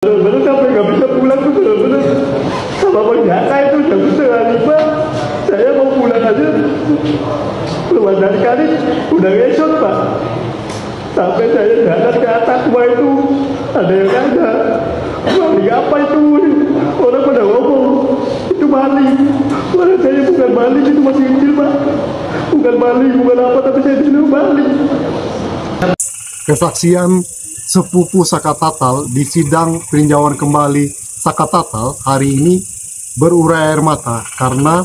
Bener-bener sampai nggak bisa pulang tuh bener-bener sama penjara itu jam 4:30 saya mau pulang aja keluar dari kali udah ngesot Pak, sampai saya jalan ke atas Wah itu ada yang ada maling apa itu, orang pada ngomong itu maling, mana saya bukan maling, itu masih kecil Pak, bukan maling bukan apa, tapi saya dulu maling. Kesaksian sepupu Saka Tatal di sidang peninjauan kembali Saka Tatal hari ini berurai air mata karena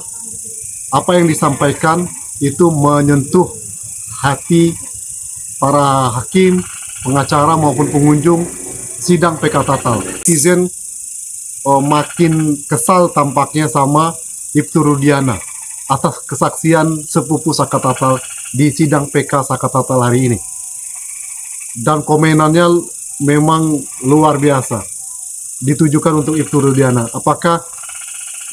apa yang disampaikan itu menyentuh hati para hakim, pengacara maupun pengunjung sidang PK Tatal. Netizen makin kesal tampaknya sama Ibtu Rudiana atas kesaksian sepupu Saka Tatal di sidang PK Saka Tatal hari ini. Dan komenannya memang luar biasa ditujukan untuk Ibtu Rudiana. Apakah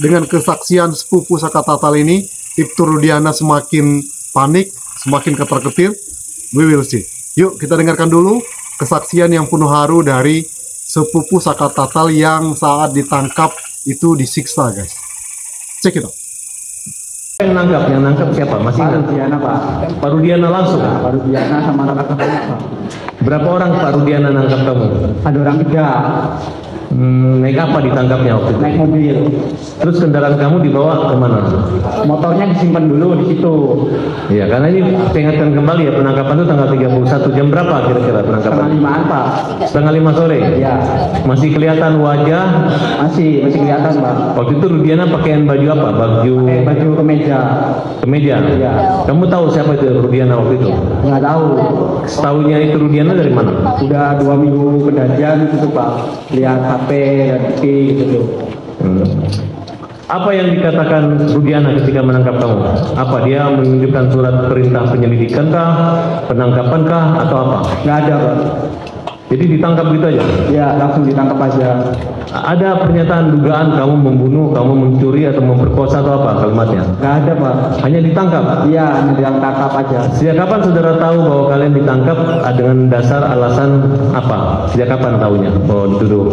dengan kesaksian sepupu Saka Tatal ini Ibtu Rudiana semakin panik, semakin ketar-ketir? We will see. Yuk kita dengarkan dulu kesaksian yang penuh haru dari sepupu Saka Tatal yang saat ditangkap itu disiksa, guys. Cek itu. Yang nangkap siapa? Masih Pak Rudiana Pak. Pak Rudiana langsung? Pak Rudiana sama rekan-rekannya Pak. Berapa orang Pak Rudiana nangkap kamu? Ada orang 3. Naik apa ditangkapnya waktu itu? Naik mobil. Terus kendaraan kamu dibawa kemana? Motornya disimpan dulu di situ. Iya, karena ini saya ingatkan kembali ya, penangkapan itu tanggal 31. Jam berapa kira-kira penangkapan? 5:30 Pak. 5:30 sore? Iya. Masih kelihatan wajah? Masih kelihatan Pak. Waktu itu Rudiana pakaian baju apa? Pakai baju kemeja. Kemeja? Iya. Kamu tahu siapa itu Rudiana waktu itu? Nggak tahu. Setahunya itu Rudiana dari mana? Udah 2 minggu kejadian itu Pak. Lihat HP dan TV gitu. Apa yang dikatakan Rudiana ketika menangkap kamu? Apa dia menunjukkan surat perintah penyelidikan kah, penangkapan kah, atau apa? Nggak ada Pak. Jadi ditangkap gitu aja? Ya langsung ditangkap aja. Ada pernyataan dugaan kamu membunuh, kamu mencuri atau memperkosa atau apa kalimatnya? Nggak ada Pak. Hanya ditangkap? Iya, hanya ditangkap aja. Sejak kapan saudara tahu bahwa kalian ditangkap dengan dasar alasan apa? Sejak kapan tahunya bahwa dituduh?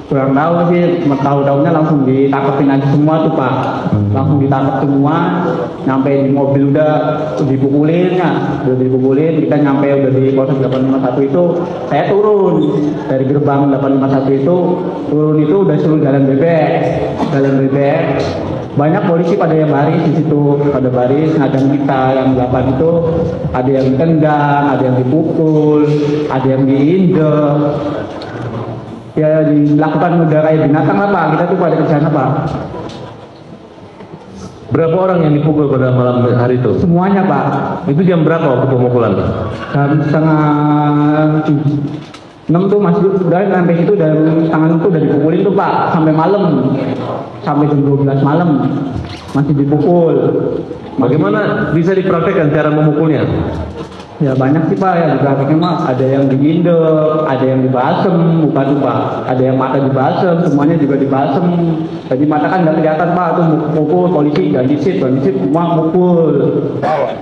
Kurang tahu sih, tahu-tahunya langsung ditangkapin aja semua tuh Pak. Langsung ditangkap semua, nyampe di mobil udah dipukulin ya, udah dipukulin, kita nyampe udah di Polsek 851 itu, saya turun dari gerbang 851 itu, turun itu udah suruh jalan bebek. Banyak polisi pada yang baris di situ, pada baris ngadang kita yang 8 itu, ada yang ditendang, ada yang dipukul, ada yang diinjek. Ya dilakukan udah kayak binatang lah Pak, kita tuh pada kerjaan Pak. Berapa orang yang dipukul pada malam hari itu? Semuanya Pak. Itu jam berapa waktu pemukulan? Jam 5:30 tuh masih udah sampai situ, dan 5:30 tuh udah dipukulin tuh Pak, sampai malam, sampai jam 12 malam masih dipukul. Bagaimana bisa dipraktekkan cara memukulnya? Ya banyak sih Pak, ya prakteknya mah ada yang diindek, ada yang dibasem, bukan tuh Pak, ada yang mata dibasem, semuanya juga dibasem. Jadi mata kan nggak kelihatan Pak, tuh mukul polisi ganti sip semua mukul.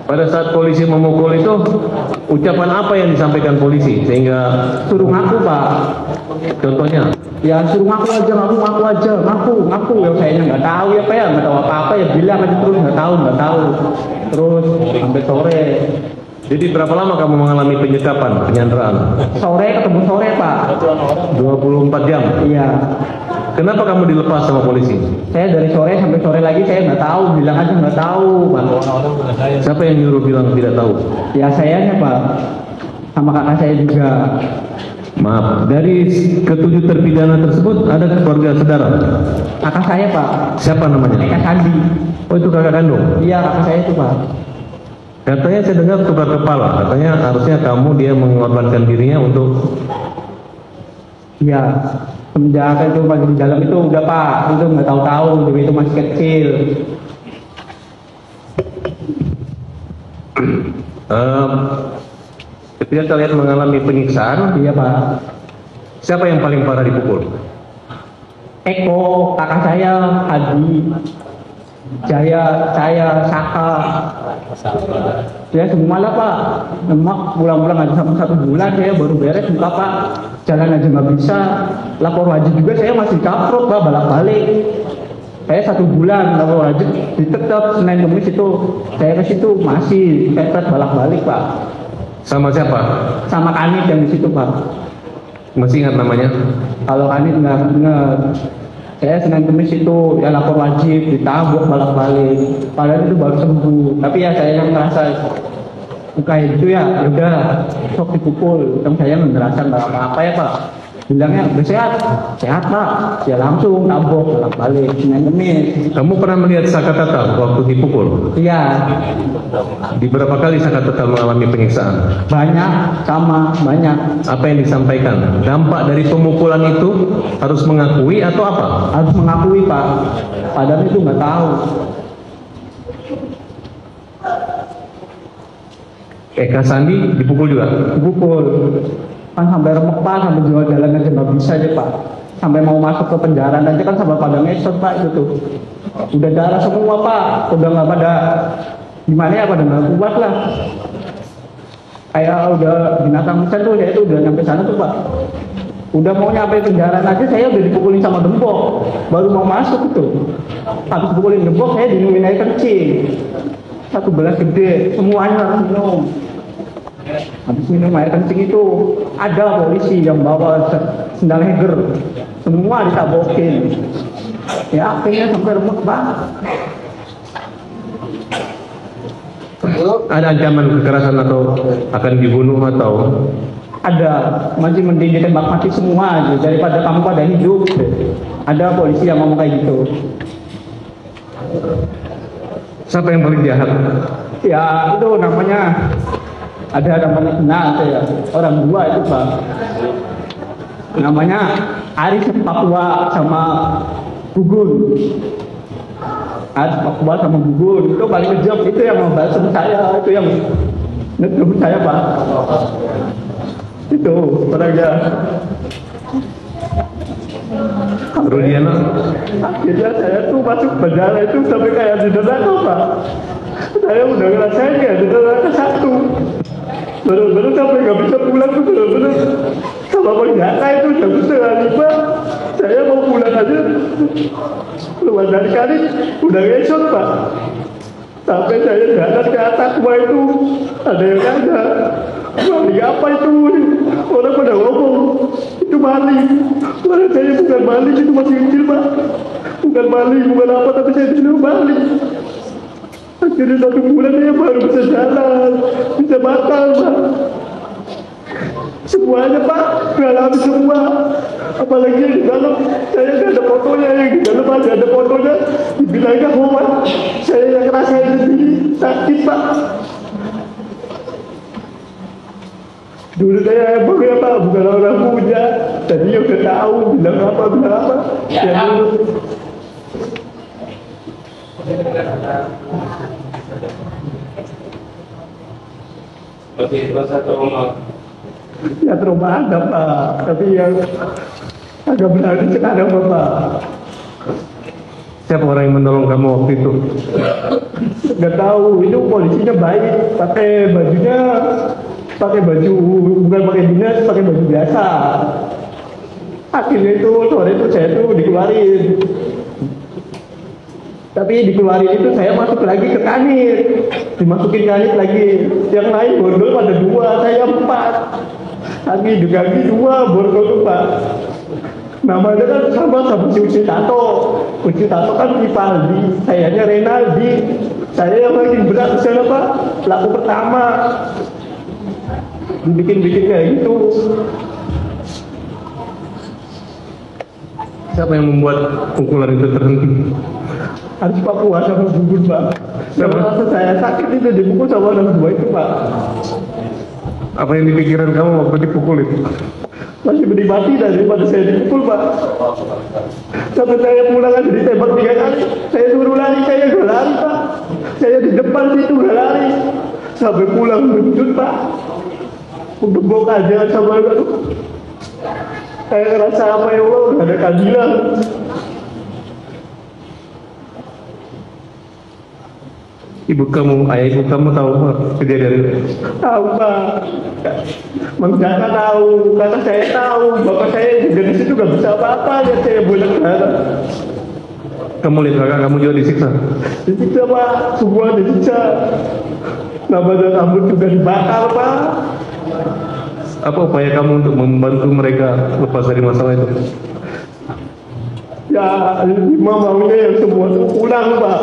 Pada saat polisi memukul itu, ucapan apa yang disampaikan polisi sehingga Suruh ngaku Pak. contohnya? Ya suruh ngaku aja, ngaku. Ya kayaknya nggak tahu ya Pak, ya nggak tahu apa-apa ya, bilang aja terus nggak tahu. Terus sampai sore. Jadi berapa lama kamu mengalami penyekapan, penyanderaan? Sore ketemu sore Pak. 24 jam? Iya. Kenapa kamu dilepas sama polisi? Saya dari sore sampai sore lagi saya nggak tahu, bilang aja nggak tahu Pak. Siapa yang nyuruh bilang tidak tahu? Ya sayanya Pak, sama kakak saya juga. Maaf, dari ketujuh terpidana tersebut ada keluarga saudara? Kakak saya Pak. Siapa namanya? Eka Sandi. Oh itu kakak kandung? Iya kakak saya itu Pak. Katanya saya dengar tukar kepala, katanya harusnya kamu dia mengorbankan dirinya untuk... Iya. Semenjak itu pagi di dalam itu udah Pak, itu nggak tahu, dia itu masih kecil. Ketika kalian mengalami penyiksaan, Iya Pak. siapa yang paling parah dipukul? Eko, kakak saya, Hadi. Jaya, saya, Saka, ya semua lah Pak. Lemak pulang-pulang aja sampai 1 bulan saya baru beres muka Pak. Jalan aja nggak bisa. Lapor wajib juga saya masih kaprot Pak, balik-balik. Saya 1 bulan lapor wajib ditetap Senin Kemis itu saya ke situ masih pepet balik-balik Pak. Sama siapa? Sama Kanit yang di situ Pak. Masih ingat namanya? Kalau Kanit nggak ingat. Saya Senin Kemis itu ya lapor wajib, ditabuk balik-balik. Padahal itu baru sembuh. Tapi ya saya yang merasa kayak gitu ya, udah sok dipukul. Yang saya merasa nggak apa-apa ya Pak. Bilangnya udah sehat, sehat Pak. Ya langsung tabuk balik-balik Senin Kemis. Kamu pernah melihat Saka Tatal waktu dipukul? Iya, Di berapa kali Saka Tatal mengalami penyiksaan? banyak, sama banyak. Apa yang disampaikan? Dampak dari pemukulan itu harus mengakui atau apa? Harus mengakui Pak. Padahal itu nggak tahu. Eka Sandi dipukul juga? Dipukul. Kan sampai remek Pak, sampai jual jalan aja nggak bisa aja Pak. Sampai mau masuk ke penjara aja kan sampai pada ngesot Pak itu tuh. Udah darah semua Pak, udah nggak pada gimana ya, pada nggak kuat lah. Kayak udah binatang hutan tuh, saya itu udah nyampe sana tuh Pak. Udah mau nyampe penjara aja saya udah dipukulin sama gembok, baru mau masuk tuh. Habis pukulin gembok saya diminum air kencing. 1 gelas gede, semuanya harus minum. Habis minum air kencing itu ada polisi yang bawa sendal heger, semua ditabokin. Ya akhirnya sampai remek banget. Ada ancaman kekerasan atau akan dibunuh atau? Ada, masih mending ditembak mati semua aja daripada kamu pada hidup. Ada polisi yang ngomong kayak gitu. Siapa yang paling jahat? Ya itu namanya saya orang 2 itu Pak. Namanya Aris Papua sama Gugun. Aris Papua sama Gugun itu paling kejam, itu yang membalsem saya, itu yang ngeduh saya Pak. Itu orangnya. Rudiana? Akhirnya saya tuh masuk penjara itu sampai kayak di neraka Pak. Saya udah ngerasain kayak di neraka 1. Bener-bener sampai nggak bisa pulang tuh, bener-bener sama penjara itu jam 4:30. Saya mau pulang aja, keluar dari kali udah ngesot Pak. Sampai saya jalan ke atas Aqua itu ada yang ada maling apa itu, orang pada ngomong itu maling. Padahal saya bukan maling, itu masih kecil Pak. Bukan maling, bukan apa, tapi saya dulu maling. Akhirnya 1 bulan saya baru bisa jalan, bisa makan Pak. Semuanya Pak, ngalami semua. Apalagi yang di dalam, saya nggak ada fotonya, yang di dalam aja ada fotonya. Dibilangnya hoax, saya yang ngerasain sendiri, sakit Pak. Dulu saya emang ya Pak, bukan orang muda. Tadi ya udah tahu, bilang apa. Ya dulu. Ya trauma ada Pak, tapi yang agak berani sekarang Bapak. Siapa orang yang menolong kamu waktu itu? Gak tahu, itu polisinya baik, pakai baju bukan pakai dinas, pakai baju biasa. Akhirnya itu sore itu saya tuh dikeluarin. Tapi dikeluarin itu saya masuk lagi ke Kanit, dimasukin Kanit lagi. Yang lain bordol pada 2, saya 4. Lagi 2 bordol tuh Pak. Namanya kan sama si Uci Tato. Uci Tato kan Rivaldi, sayanya Renaldi. Saya yang paling berat di sana Pak, pelaku pertama. Dibikin kayak gitu. Siapa yang membuat pukulan itu terhenti? Harus Papua sama Gugun Pak. Sama saya sakit itu dipukul sama orang 2 itu Pak. Apa yang dipikiran kamu waktu dipukul itu? Masih menikmati daripada saya dipukul Pak. Sampai saya pulang aja ditembak 3 kali. Saya suruh lari, saya gak lari Pak. Saya di depan situ gak lari. Sampai pulang benjut Pak. Gebok aja sama aduh. Saya ngerasa apa ya Allah, gak ada keadilan. Ibu kamu, ayah ibu kamu tahu kejadian itu? Tahu Pak. Mang Jaka tahu, karena saya tahu. Bapak saya juga di situ gak bisa apa-apa ya saya boleh darah. Kamu lihat kakak kamu juga disiksa? Disiksa Pak, semua disiksa. Nama dan rambut juga dibakar Pak. Apa upaya kamu untuk membantu mereka lepas dari masalah itu? Ya, maunya yang semua itu pulang Pak.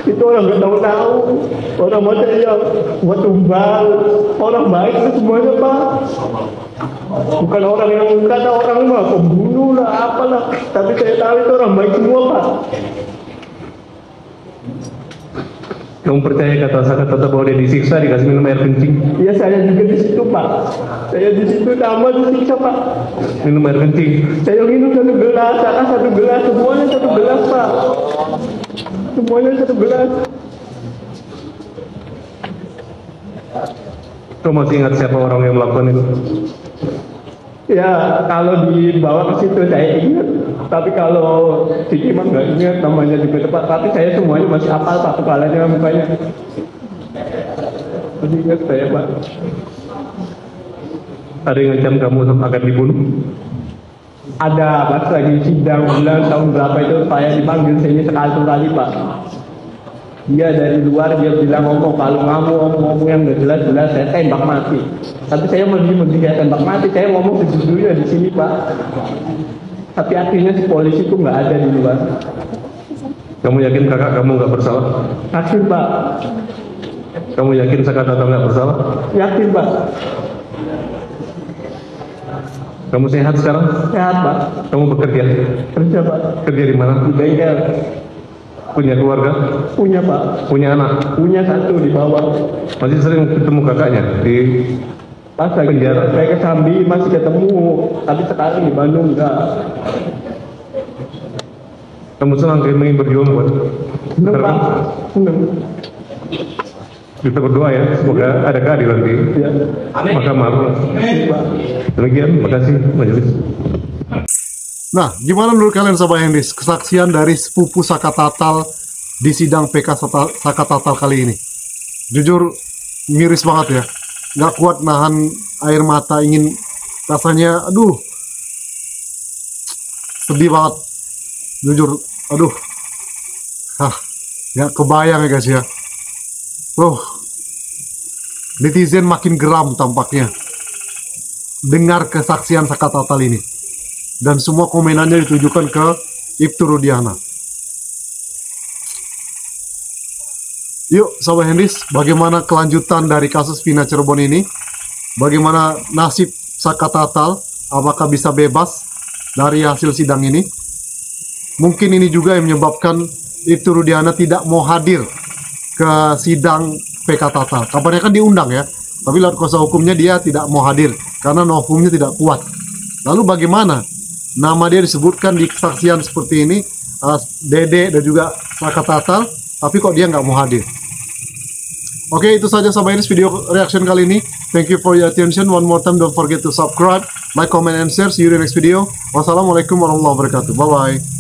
Itu orang nggak tahu-tahu. Orang macam yang buat tumbal, orang baik itu semuanya Pak. Bukan orang yang kata orang mah pembunuh lah, apalah. Tapi saya tahu itu orang baik semua Pak. Kamu percaya kata bahwa dia disiksa dikasih minum air kencing? Iya saya juga di situ Pak. Saya di situ nama disiksa Pak. Minum air kencing? Saya minum 1 gelas, kakak 1 gelas, semuanya 1 gelas Pak. Semuanya 1 gelas. Kau masih ingat siapa orang yang melakukan itu? Ya kalau dibawa ke situ saya ingat. Tapi kalau Ciki mah nggak ingat namanya juga tepat. Tapi saya semuanya masih hafal Pak, kepalanya mukanya. Masih ingat saya Pak. Ada yang ngancam kamu akan dibunuh? Ada pas lagi sidang bulan tahun berapa itu saya dipanggil sini sekali Pak. Dia dari luar dia bilang ngomong kalau ngomong yang nggak jelas saya tembak mati. Tapi saya mending dia tembak mati. Saya ngomong sejujurnya di sini Pak. Tapi akhirnya si polisi itu nggak ada di luar. Kamu yakin kakak kamu nggak bersalah? Yakin Pak. Kamu yakin Sakatatal nggak bersalah? Yakin Pak. Kamu sehat sekarang? Sehat Pak. Kamu bekerja? Kerja Pak. Kerja di mana? Di bengkel. Punya keluarga? Punya Pak. Punya anak? Punya 1 di bawah. Masih sering ketemu kakaknya di Pas lagi penjara? saya ke Sambi masih ketemu, tapi sekarang di Bandung enggak. Kamu senang ingin berjuang buat Seneng Pak. Seneng. Kita berdoa ya, semoga ada keadilan di Ya. mahkamah. Pak. Demikian, makasih majelis. Nah, gimana menurut kalian Sobat Hendis kesaksian dari sepupu Sakatatal di sidang PK Sakatatal kali ini? Jujur miris banget ya, nggak kuat nahan air mata, ingin rasanya, aduh, sedih banget, jujur, aduh, nggak kebayang ya guys ya. Netizen makin geram tampaknya dengar kesaksian Sakatatal ini. Dan semua komenannya ditujukan ke Ibtu Rudiana. Yuk Sobat Hendis, bagaimana kelanjutan dari kasus Vina Cirebon ini? Bagaimana nasib Sakatatal? Apakah bisa bebas dari hasil sidang ini? Mungkin ini juga yang menyebabkan Ibtu Rudiana tidak mau hadir ke sidang PK Tatal. Kabarnya kan diundang ya, tapi lewat kuasa hukumnya dia tidak mau hadir karena novumnya tidak kuat. Lalu bagaimana? Nama dia disebutkan di kesaksian seperti ini, Dede dan juga Sakatatal, tapi kok dia nggak mau hadir. Oke, itu saja Sobat Hendis video reaction kali ini. Thank you for your attention. One more time, don't forget to subscribe, like, comment, and share. See you in the next video. Wassalamualaikum warahmatullahi wabarakatuh. Bye-bye.